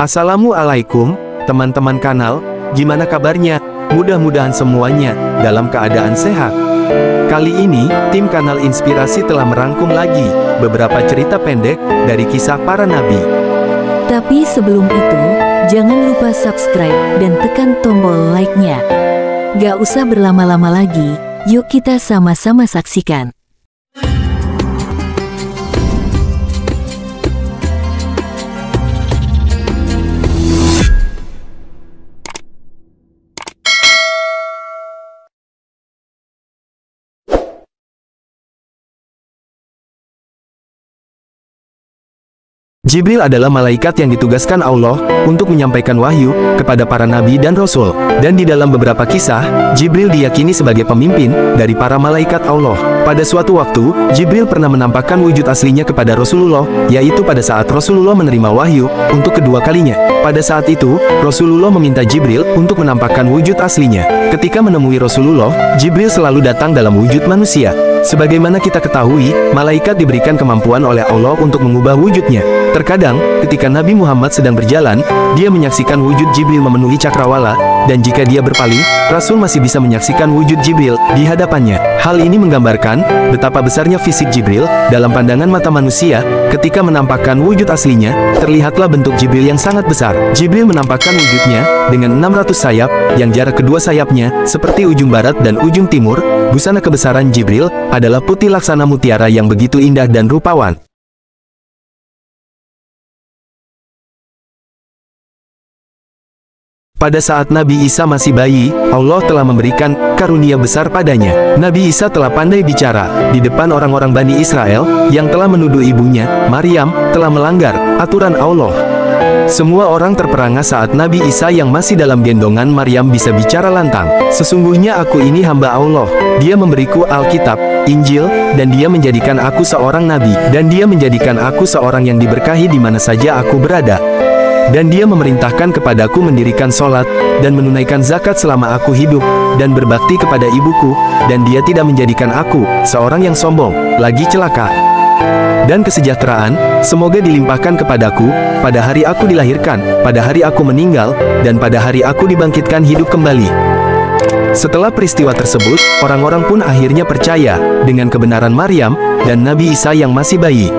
Assalamualaikum, teman-teman kanal, gimana kabarnya? Mudah-mudahan semuanya dalam keadaan sehat. Kali ini, tim kanal Inspirasi telah merangkum lagi beberapa cerita pendek dari kisah para nabi. Tapi sebelum itu, jangan lupa subscribe dan tekan tombol like-nya. Gak usah berlama-lama lagi, yuk kita sama-sama saksikan. Jibril adalah malaikat yang ditugaskan Allah untuk menyampaikan wahyu kepada para nabi dan rasul. Dan di dalam beberapa kisah, Jibril diyakini sebagai pemimpin dari para malaikat Allah. Pada suatu waktu, Jibril pernah menampakkan wujud aslinya kepada Rasulullah, yaitu pada saat Rasulullah menerima wahyu untuk kedua kalinya. Pada saat itu, Rasulullah meminta Jibril untuk menampakkan wujud aslinya. Ketika menemui Rasulullah, Jibril selalu datang dalam wujud manusia. Sebagaimana kita ketahui, malaikat diberikan kemampuan oleh Allah untuk mengubah wujudnya. Terkadang, ketika Nabi Muhammad sedang berjalan, dia menyaksikan wujud Jibril memenuhi cakrawala, dan jika dia berpaling, Rasul masih bisa menyaksikan wujud Jibril di hadapannya. Hal ini menggambarkan betapa besarnya fisik Jibril dalam pandangan mata manusia. Ketika menampakkan wujud aslinya, terlihatlah bentuk Jibril yang sangat besar. Jibril menampakkan wujudnya dengan 600 sayap, yang jarak kedua sayapnya seperti ujung barat dan ujung timur. Busana kebesaran Jibril adalah putih laksana mutiara yang begitu indah dan rupawan. Pada saat Nabi Isa masih bayi, Allah telah memberikan karunia besar padanya. Nabi Isa telah pandai bicara di depan orang-orang Bani Israel yang telah menuduh ibunya, Maryam, telah melanggar aturan Allah. Semua orang terperangah saat Nabi Isa yang masih dalam gendongan Maryam bisa bicara lantang. Sesungguhnya aku ini hamba Allah. Dia memberiku Alkitab, Injil, dan dia menjadikan aku seorang nabi. Dan dia menjadikan aku seorang yang diberkahi di mana saja aku berada. Dan dia memerintahkan kepadaku mendirikan sholat, dan menunaikan zakat selama aku hidup, dan berbakti kepada ibuku, dan dia tidak menjadikan aku seorang yang sombong, lagi celaka. Dan kesejahteraan, semoga dilimpahkan kepadaku, pada hari aku dilahirkan, pada hari aku meninggal, dan pada hari aku dibangkitkan hidup kembali. Setelah peristiwa tersebut, orang-orang pun akhirnya percaya dengan kebenaran Maryam, dan Nabi Isa yang masih bayi.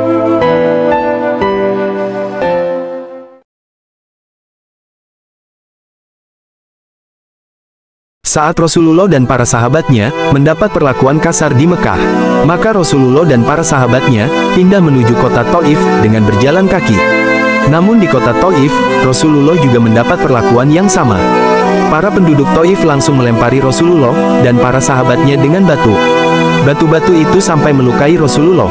Saat Rasulullah dan para sahabatnya mendapat perlakuan kasar di Mekah, maka Rasulullah dan para sahabatnya pindah menuju kota Taif dengan berjalan kaki. Namun di kota Taif, Rasulullah juga mendapat perlakuan yang sama. Para penduduk Taif langsung melempari Rasulullah dan para sahabatnya dengan batu. Batu-batu itu sampai melukai Rasulullah.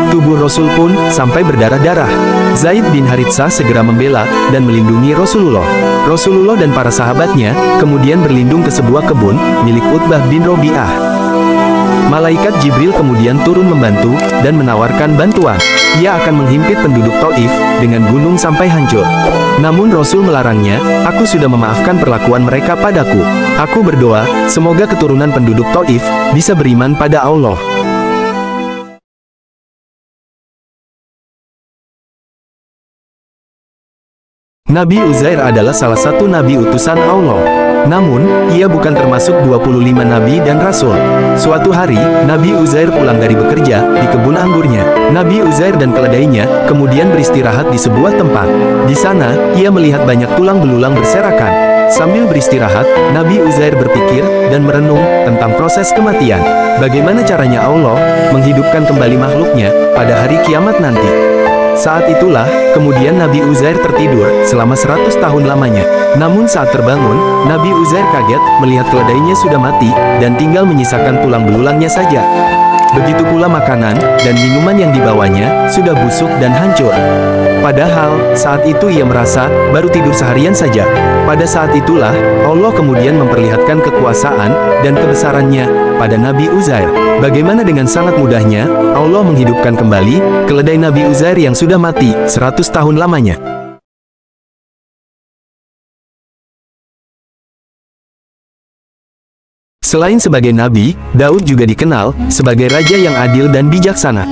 Tubuh Rasul pun sampai berdarah-darah. Zaid bin Haritsah segera membela dan melindungi Rasulullah. Rasulullah dan para sahabatnya kemudian berlindung ke sebuah kebun milik Utbah bin Robi'ah. Malaikat Jibril kemudian turun membantu dan menawarkan bantuan. Ia akan menghimpit penduduk Taif dengan gunung sampai hancur. Namun Rasul melarangnya. Aku sudah memaafkan perlakuan mereka padaku. Aku berdoa, semoga keturunan penduduk Taif bisa beriman pada Allah. Nabi Uzair adalah salah satu nabi utusan Allah. Namun, ia bukan termasuk 25 nabi dan rasul. Suatu hari, Nabi Uzair pulang dari bekerja di kebun anggurnya. Nabi Uzair dan keledainya kemudian beristirahat di sebuah tempat. Di sana, ia melihat banyak tulang belulang berserakan. Sambil beristirahat, Nabi Uzair berpikir dan merenung tentang proses kematian. Bagaimana caranya Allah menghidupkan kembali makhluknya pada hari kiamat nanti. Saat itulah, kemudian Nabi Uzair tertidur selama 100 tahun lamanya. Namun saat terbangun, Nabi Uzair kaget melihat keledainya sudah mati, dan tinggal menyisakan tulang belulangnya saja. Begitu pula makanan dan minuman yang dibawanya sudah busuk dan hancur. Padahal, saat itu ia merasa baru tidur seharian saja. Pada saat itulah, Allah kemudian memperlihatkan kekuasaan dan kebesarannya pada Nabi Uzair. Bagaimana dengan sangat mudahnya, Allah menghidupkan kembali keledai Nabi Uzair yang sudah mati 100 tahun lamanya. Selain sebagai nabi, Daud juga dikenal sebagai raja yang adil dan bijaksana.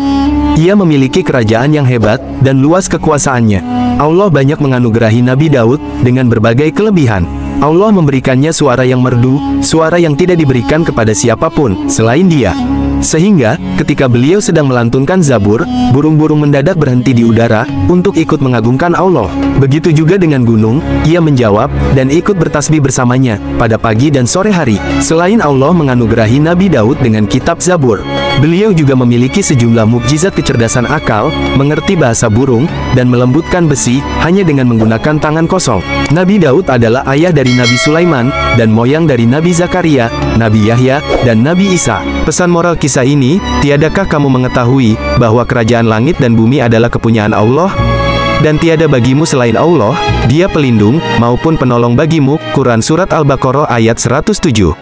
Ia memiliki kerajaan yang hebat dan luas kekuasaannya. Allah banyak menganugerahi Nabi Daud dengan berbagai kelebihan. Allah memberikannya suara yang merdu, suara yang tidak diberikan kepada siapapun selain Dia. Sehingga, ketika beliau sedang melantunkan Zabur, burung-burung mendadak berhenti di udara untuk ikut mengagungkan Allah. Begitu juga dengan gunung, ia menjawab dan ikut bertasbih bersamanya pada pagi dan sore hari. Selain Allah menganugerahi Nabi Daud dengan kitab Zabur, beliau juga memiliki sejumlah mukjizat kecerdasan akal, mengerti bahasa burung, dan melembutkan besi hanya dengan menggunakan tangan kosong. Nabi Daud adalah ayah dari Nabi Sulaiman dan moyang dari Nabi Zakaria, Nabi Yahya, dan Nabi Isa. Pesan moral kisah ini, tiadakah kamu mengetahui bahwa kerajaan langit dan bumi adalah kepunyaan Allah? Dan tiada bagimu selain Allah, Dia pelindung maupun penolong bagimu. Quran Surat Al-Baqarah ayat 107.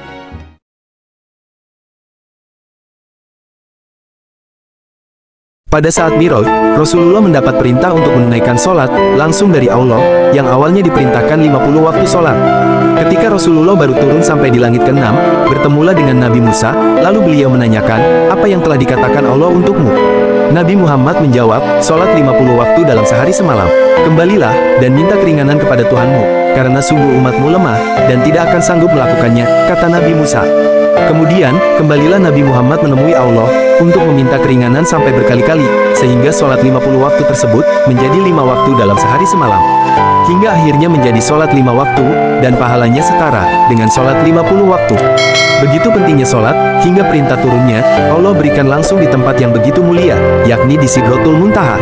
Pada saat Mi'raj, Rasulullah mendapat perintah untuk menunaikan sholat langsung dari Allah, yang awalnya diperintahkan 50 waktu sholat. Ketika Rasulullah baru turun sampai di langit ke-6, bertemulah dengan Nabi Musa, lalu beliau menanyakan, apa yang telah dikatakan Allah untukmu? Nabi Muhammad menjawab, sholat 50 waktu dalam sehari semalam. Kembalilah dan minta keringanan kepada Tuhanmu, karena sungguh umatmu lemah dan tidak akan sanggup melakukannya, kata Nabi Musa. Kemudian, kembalilah Nabi Muhammad menemui Allah untuk meminta keringanan sampai berkali-kali, sehingga sholat 50 waktu tersebut menjadi 5 waktu dalam sehari semalam. Hingga akhirnya menjadi sholat 5 waktu, dan pahalanya setara dengan sholat 50 waktu. Begitu pentingnya sholat, hingga perintah turunnya, Allah berikan langsung di tempat yang begitu mulia, yakni di Sidratul Muntaha.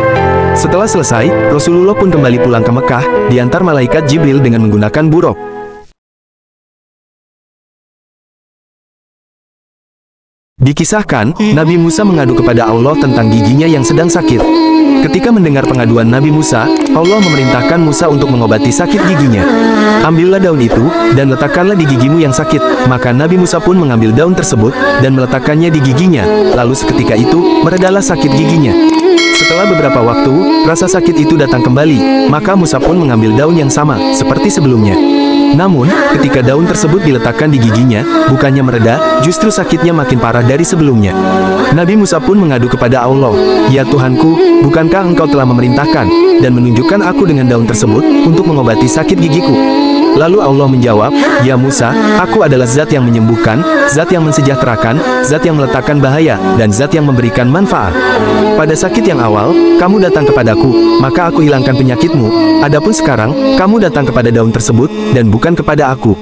Setelah selesai, Rasulullah pun kembali pulang ke Mekah, diantar malaikat Jibril dengan menggunakan buraq. Dikisahkan, Nabi Musa mengadu kepada Allah tentang giginya yang sedang sakit. Ketika mendengar pengaduan Nabi Musa, Allah memerintahkan Musa untuk mengobati sakit giginya. Ambillah daun itu, dan letakkanlah di gigimu yang sakit. Maka Nabi Musa pun mengambil daun tersebut, dan meletakkannya di giginya. Lalu seketika itu, meredalah sakit giginya. Setelah beberapa waktu, rasa sakit itu datang kembali. Maka Musa pun mengambil daun yang sama, seperti sebelumnya. Namun, ketika daun tersebut diletakkan di giginya, bukannya mereda, justru sakitnya makin parah dari sebelumnya. Nabi Musa pun mengadu kepada Allah, "Ya Tuhanku, bukankah Engkau telah memerintahkan dan menunjukkan aku dengan daun tersebut untuk mengobati sakit gigiku?" Lalu Allah menjawab, "Ya Musa, aku adalah zat yang menyembuhkan, zat yang mensejahterakan, zat yang meletakkan bahaya, dan zat yang memberikan manfaat. Pada sakit yang awal, kamu datang kepadaku, maka aku hilangkan penyakitmu. Adapun sekarang, kamu datang kepada daun tersebut, dan bukan kepada aku."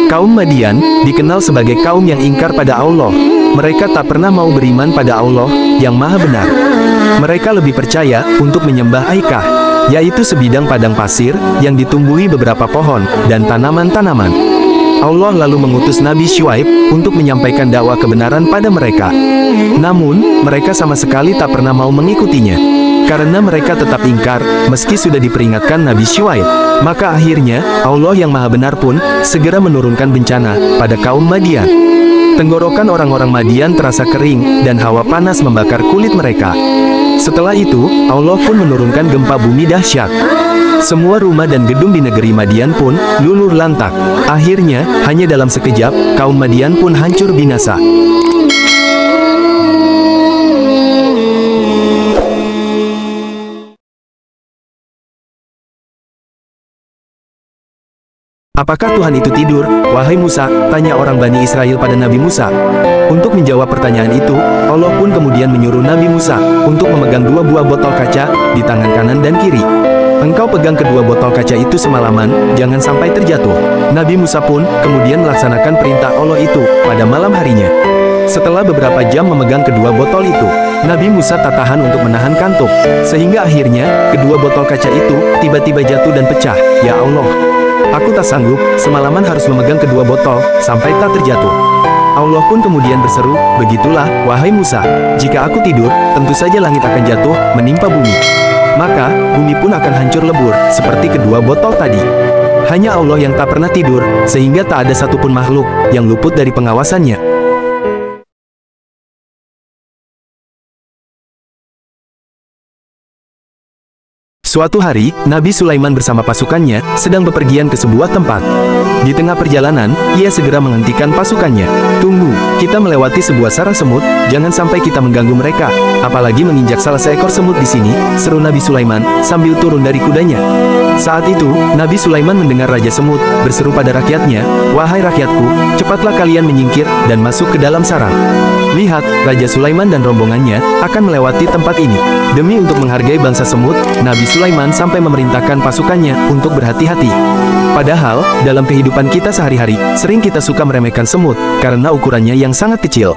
Kaum Madian dikenal sebagai kaum yang ingkar pada Allah. Mereka tak pernah mau beriman pada Allah yang Maha Benar. Mereka lebih percaya untuk menyembah Aikah, yaitu sebidang padang pasir yang ditumbuhi beberapa pohon dan tanaman-tanaman. Allah lalu mengutus Nabi Syuaib untuk menyampaikan dakwah kebenaran pada mereka. Namun, mereka sama sekali tak pernah mau mengikutinya. Karena mereka tetap ingkar, meski sudah diperingatkan Nabi Syuaib. Maka akhirnya, Allah yang Maha Benar pun segera menurunkan bencana pada kaum Madian. Tenggorokan orang-orang Madian terasa kering, dan hawa panas membakar kulit mereka. Setelah itu, Allah pun menurunkan gempa bumi dahsyat. Semua rumah dan gedung di negeri Madian pun luluh lantak. Akhirnya, hanya dalam sekejap, kaum Madian pun hancur binasa. "Apakah Tuhan itu tidur, wahai Musa?" tanya orang Bani Israel pada Nabi Musa. Untuk menjawab pertanyaan itu, Allah pun kemudian menyuruh Nabi Musa untuk memegang 2 buah botol kaca di tangan kanan dan kiri. "Engkau pegang kedua botol kaca itu semalaman, jangan sampai terjatuh." Nabi Musa pun kemudian melaksanakan perintah Allah itu pada malam harinya. Setelah beberapa jam memegang kedua botol itu, Nabi Musa tak tahan untuk menahan kantuk, sehingga akhirnya kedua botol kaca itu tiba-tiba jatuh dan pecah. "Ya Allah, aku tak sanggup semalaman harus memegang kedua botol sampai tak terjatuh." Allah pun kemudian berseru, "Begitulah, wahai Musa, jika aku tidur, tentu saja langit akan jatuh menimpa bumi. Maka, bumi pun akan hancur lebur, seperti kedua botol tadi." Hanya Allah yang tak pernah tidur, sehingga tak ada satupun makhluk yang luput dari pengawasannya. Suatu hari, Nabi Sulaiman bersama pasukannya sedang bepergian ke sebuah tempat. Di tengah perjalanan, ia segera menghentikan pasukannya. "Tunggu, kita melewati sebuah sarang semut, jangan sampai kita mengganggu mereka, apalagi menginjak salah seekor semut di sini," seru Nabi Sulaiman sambil turun dari kudanya. Saat itu, Nabi Sulaiman mendengar Raja Semut berseru pada rakyatnya, "Wahai rakyatku, cepatlah kalian menyingkir dan masuk ke dalam sarang. Lihat, Raja Sulaiman dan rombongannya akan melewati tempat ini." Demi untuk menghargai bangsa semut, Nabi Sulaiman sampai memerintahkan pasukannya untuk berhati-hati. Padahal, dalam kehidupan kita sehari-hari, sering kita suka meremehkan semut, karena ukurannya yang sangat kecil.